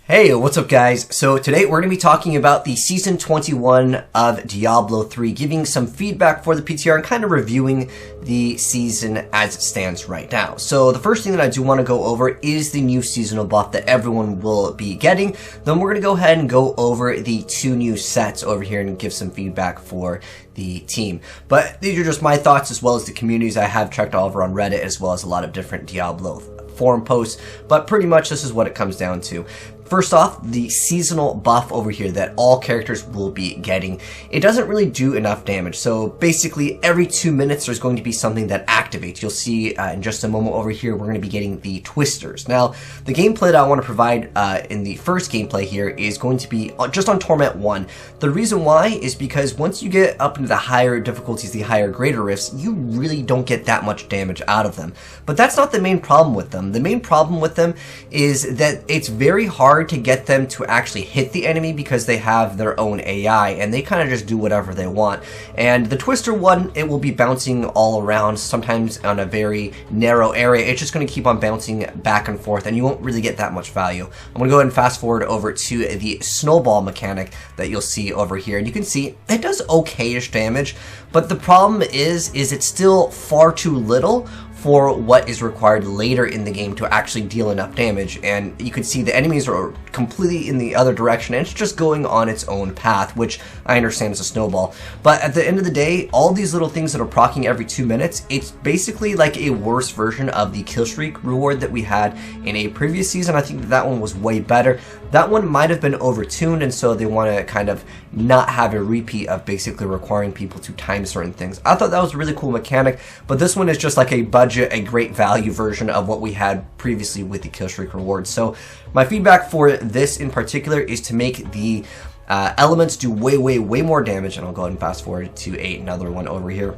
Hey, what's up guys? So today we're going to be talking about the Season 21 of Diablo 3, giving some feedback for the PTR and kind of reviewing the season as it stands right now. So the first thing that I do want to go over is the new seasonal buff that everyone will be getting. Then we're going to go ahead and go over the two new sets over here and give some feedback for the team. But these are just my thoughts as well as the communities I have checked all over on Reddit, as well as a lot of different Diablo forum posts, but pretty much this is what it comes down to. First off, the seasonal buff over here that all characters will be getting, it doesn't really do enough damage. So basically every 2 minutes there's going to be something that activates. You'll see in just a moment over here we're going to be getting the twisters. Now the gameplay that I want to provide in the first gameplay here is going to be just on Torment 1. The reason why is because once you get up into the higher difficulties, the higher greater rifts, you really don't get that much damage out of them. But that's not the main problem with them. The main problem with them is that it's very hard to get them to actually hit the enemy because they have their own AI and they kind of just do whatever they want. And the Twister one, it will be bouncing all around, sometimes on a very narrow area. It's just going to keep on bouncing back and forth and you won't really get that much value. I'm going to go ahead and fast forward over to the snowball mechanic that you'll see over here. And you can see it does okay-ish damage, but the problem is it's still far too little for what is required later in the game to actually deal enough damage. And you can see the enemies are completely in the other direction and it's just going on its own path, which I understand is a snowball. But at the end of the day, all these little things that are proccing every 2 minutes, it's basically like a worse version of the kill streak reward that we had in a previous season. I think that one was way better. That one might have been overtuned, and so they want to kind of not have a repeat of basically requiring people to time certain things. I thought that was a really cool mechanic, but this one is just like a budget, a great value version of what we had previously with the kill streak rewards. So my feedback for this in particular is to make the elements do way more damage, and I'll go ahead and fast forward to another one over here,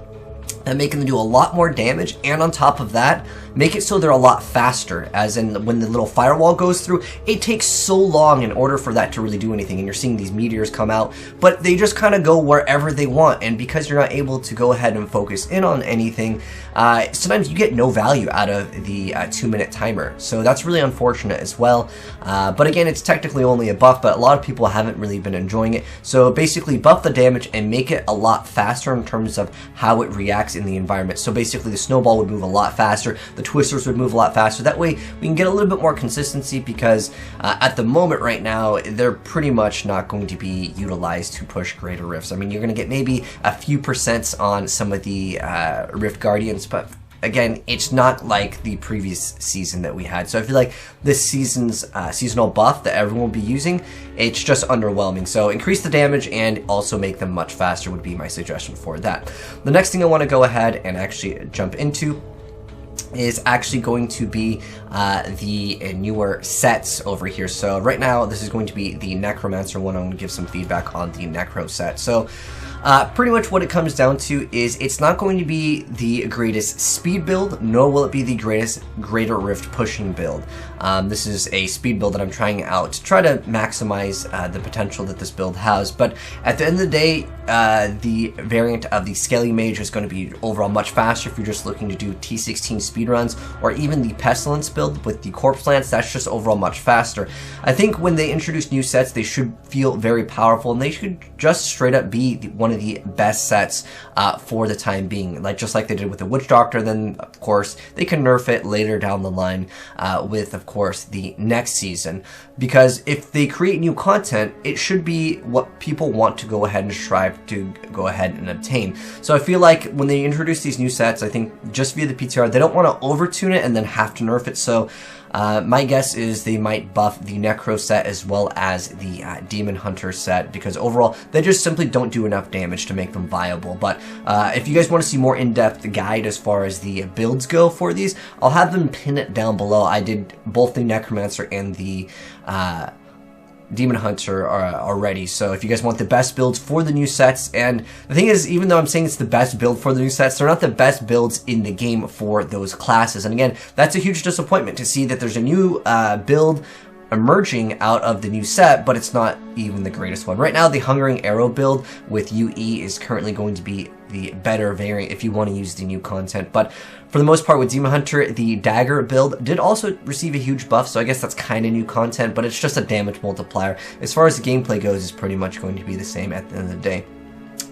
and making them do a lot more damage, and on top of that, make it so they're a lot faster, as in when the little firewall goes through, it takes so long in order for that to really do anything, and you're seeing these meteors come out, but they just kind of go wherever they want, and because you're not able to go ahead and focus in on anything, sometimes you get no value out of the 2 minute timer, so that's really unfortunate as well. But again, it's technically only a buff, but a lot of people haven't really been enjoying it, so basically buff the damage and make it a lot faster in terms of how it reacts in the environment. So basically the snowball would move a lot faster, the twisters would move a lot faster. That way we can get a little bit more consistency, because at the moment right now they're pretty much not going to be utilized to push greater rifts. I mean, you're going to get maybe a few percents on some of the Rift Guardians, but again, it's not like the previous season that we had. So I feel like this season's seasonal buff that everyone will be using, it's just underwhelming. So increase the damage and also make them much faster would be my suggestion for that. The next thing I want to go ahead and actually jump into is actually going to be the newer sets over here. So right now this is going to be the Necromancer one. I'm going to give some feedback on the Necro set. So pretty much what it comes down to is it's not going to be the greatest speed build, nor will it be the greatest greater rift pushing build. This is a speed build that I'm trying out to try to maximize the potential that this build has, but at the end of the day, the variant of the Skelly Mage is going to be overall much faster if you're just looking to do T16 speedruns, or even the Pestilence build with the Corpse Lance, that's just overall much faster. I think when they introduce new sets, they should feel very powerful, and they should just straight up be one of the best sets for the time being, just like they did with the Witch Doctor. Then of course they can nerf it later down the line with of course the next season, because if they create new content, it should be what people want to go ahead and strive to go ahead and obtain. So I feel like when they introduce these new sets, I think just via the PTR, they don't want to overtune it and then have to nerf it. So my guess is they might buff the Necro set as well as the Demon Hunter set, because overall they just simply don't do enough damage to make them viable. But if you guys want to see more in-depth guide as far as the builds go for these, I'll have them pin it down below. I did both the Necromancer and the Demon Hunter already, so if you guys want the best builds for the new sets, and the thing is, even though I'm saying it's the best build for the new sets, they're not the best builds in the game for those classes. And again, that's a huge disappointment to see that there's a new build emerging out of the new set, but it's not even the greatest one. Right now, the Hungering Arrow build with UE is currently going to be the better variant if you want to use the new content, but for the most part with Demon Hunter, the Dagger build did also receive a huge buff, so I guess that's kind of new content, but it's just a damage multiplier. As far as the gameplay goes, it's pretty much going to be the same at the end of the day.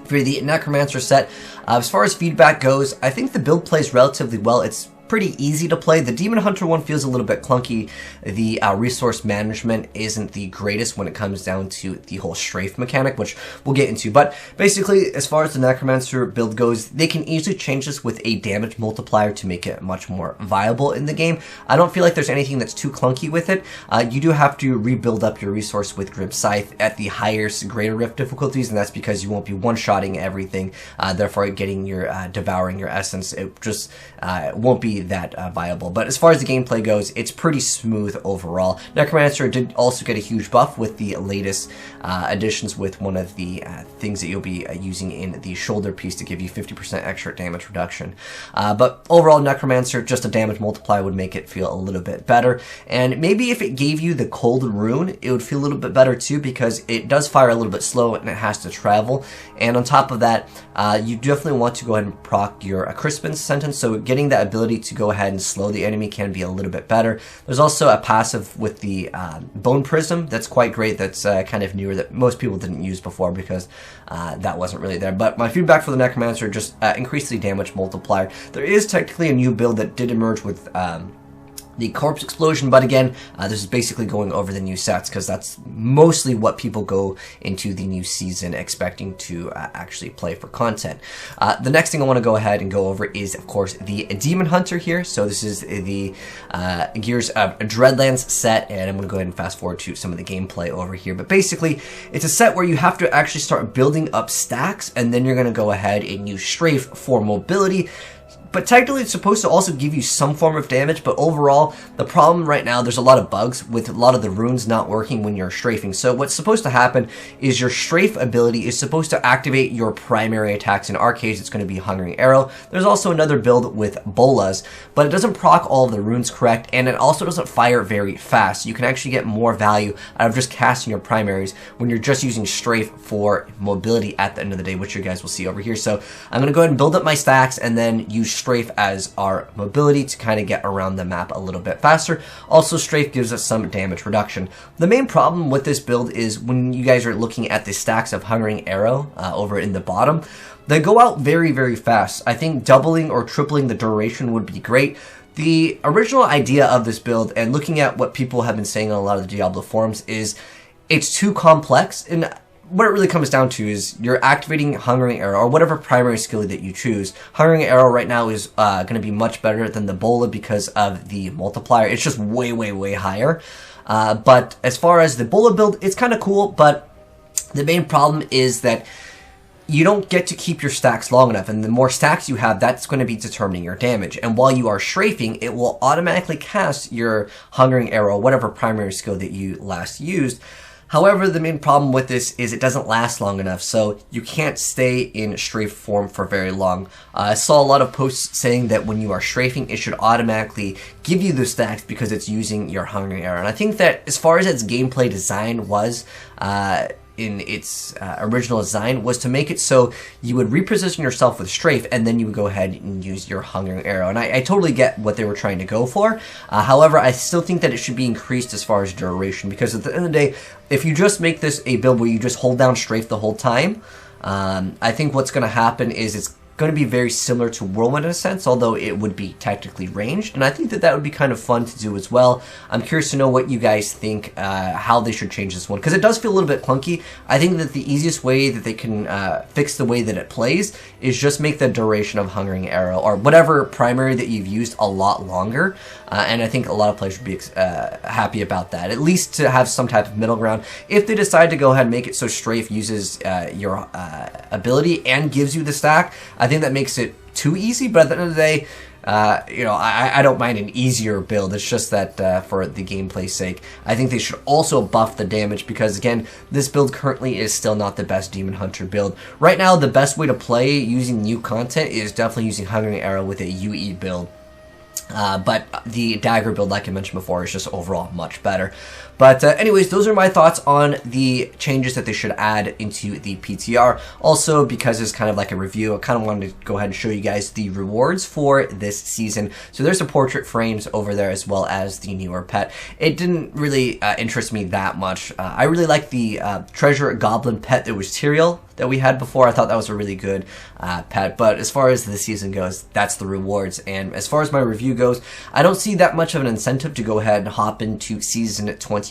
For the Necromancer set, as far as feedback goes, I think the build plays relatively well. It's pretty easy to play. The Demon Hunter one feels a little bit clunky. The resource management isn't the greatest when it comes down to the whole strafe mechanic, which we'll get into. But basically, as far as the Necromancer build goes, they can easily change this with a damage multiplier to make it much more viable in the game. I don't feel like there's anything that's too clunky with it. You do have to rebuild up your resource with Grim Scythe at the highest Greater Rift difficulties, and that's because you won't be one-shotting everything, therefore getting your devouring your essence. It just won't be that viable. But as far as the gameplay goes, it's pretty smooth overall. Necromancer did also get a huge buff with the latest additions, with one of the things that you'll be using in the shoulder piece to give you 50% extra damage reduction. But overall, Necromancer, just a damage multiplier would make it feel a little bit better. And maybe if it gave you the cold rune, it would feel a little bit better too, because it does fire a little bit slow and it has to travel. And on top of that, you definitely want to go ahead and proc your Crispin sentence, so getting that ability to go ahead and slow the enemy can be a little bit better. There's also a passive with the Bone Prism that's quite great, that's kind of newer, that most people didn't use before because that wasn't really there. But my feedback for the Necromancer, just increase the damage multiplier. There is technically a new build that did emerge with the Corpse Explosion, but again, this is basically going over the new sets, because that's mostly what people go into the new season expecting to actually play for content. The next thing I want to go ahead and go over is, of course, the Demon Hunter here. So this is the Gears of Dreadlands set, and I'm going to go ahead and fast forward to some of the gameplay over here. But basically, it's a set where you have to actually start building up stacks, and then you're going to go ahead and use Strafe for mobility. But technically, it's supposed to also give you some form of damage, but overall, the problem right now, there's a lot of bugs with a lot of the runes not working when you're strafing. So what's supposed to happen is your strafe ability is supposed to activate your primary attacks. In our case, it's going to be Hungering Arrow. There's also another build with Bolas, but it doesn't proc all of the runes correct, and it also doesn't fire very fast. You can actually get more value out of just casting your primaries when you're just using strafe for mobility at the end of the day, which you guys will see over here. So I'm going to go ahead and build up my stacks and then use strafe as our mobility to kind of get around the map a little bit faster. Also, strafe gives us some damage reduction. The main problem with this build is when you guys are looking at the stacks of Hungering Arrow over in the bottom, they go out very, very fast. I think doubling or tripling the duration would be great. The original idea of this build, and looking at what people have been saying on a lot of the Diablo forums, is it's too complex. And what it really comes down to is you're activating Hungering Arrow, or whatever primary skill that you choose. Hungering Arrow right now is going to be much better than the Bola because of the multiplier. It's just way, way, way higher. But as far as the Bola build, it's kind of cool, but the main problem is that you don't get to keep your stacks long enough, and the more stacks you have, that's going to be determining your damage. And while you are strafing, it will automatically cast your Hungering Arrow, whatever primary skill that you last used. However, the main problem with this is it doesn't last long enough, so you can't stay in strafe form for very long. I saw a lot of posts saying that when you are strafing, it should automatically give you the stacks because it's using your Hungering Arrow. And I think that as far as its gameplay design was, in its original design, was to make it so you would reposition yourself with strafe and then you would go ahead and use your Hungering Arrow. And I totally get what they were trying to go for. However, I still think that it should be increased as far as duration, because at the end of the day, if you just make this a build where you just hold down strafe the whole time, I think what's going to happen is it's going to be very similar to Whirlwind in a sense, although it would be technically ranged, and I think that that would be kind of fun to do as well. I'm curious to know what you guys think, how they should change this one, because it does feel a little bit clunky. I think that the easiest way that they can fix the way that it plays is just make the duration of Hungering Arrow, or whatever primary that you've used, a lot longer, and I think a lot of players would be happy about that, at least to have some type of middle ground. If they decide to go ahead and make it so strafe uses your ability and gives you the stack, I think that makes it too easy, but at the end of the day, you know, I don't mind an easier build. It's just that for the gameplay's sake, I think they should also buff the damage, because again, this build currently is still not the best Demon Hunter build. Right now, the best way to play using new content is definitely using Hungering Arrow with a UE build. But the dagger build, like I mentioned before, is just overall much better. But anyways, those are my thoughts on the changes that they should add into the PTR. Also, because it's kind of like a review, I kind of wanted to go ahead and show you guys the rewards for this season. So there's the portrait frames over there as well as the newer pet. It didn't really interest me that much. I really like the treasure goblin pet that was Tyrael that we had before. I thought that was a really good pet. But as far as the season goes, that's the rewards. And as far as my review goes, I don't see that much of an incentive to go ahead and hop into season 21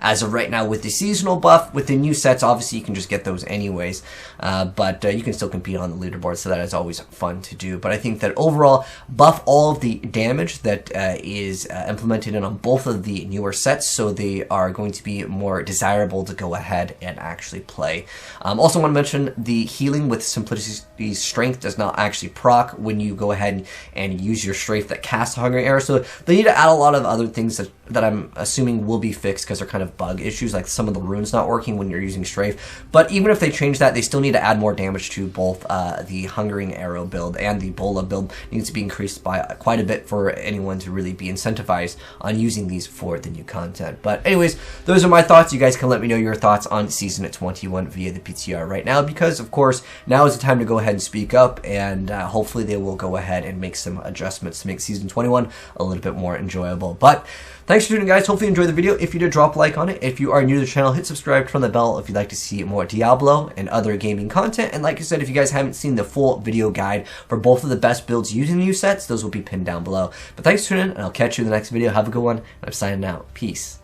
as of right now with the seasonal buff. With the new sets, obviously you can just get those anyways, but you can still compete on the leaderboard, so that is always fun to do. But I think that overall, buff all of the damage that is implemented in on both of the newer sets, so they are going to be more desirable to go ahead and actually play. Also want to mention the healing with Simplicity Strength does not actually proc when you go ahead and use your Strafe that casts Hungry Arrow, so they need to add a lot of other things that I'm assuming will be fixed because they're kind of bug issues, like some of the runes not working when you're using Strafe. But even if they change that, they still need to add more damage to both the Hungering Arrow build and the Bola build. Needs to be increased by quite a bit for anyone to really be incentivized on using these for the new content. But anyways, those are my thoughts. You guys can let me know your thoughts on season 21 via the PTR right now, because of course now is the time to go ahead and speak up, and hopefully they will go ahead and make some adjustments to make season 21 a little bit more enjoyable. But thanks for tuning in, guys. Hopefully you enjoyed the video. If you did, drop a like on it. If you are new to the channel, hit subscribe, turn on the bell if you'd like to see more Diablo and other gaming content. And like I said, if you guys haven't seen the full video guide for both of the best builds using new sets, those will be pinned down below. But thanks for tuning in, and I'll catch you in the next video. Have a good one, and I'm signing out. Peace.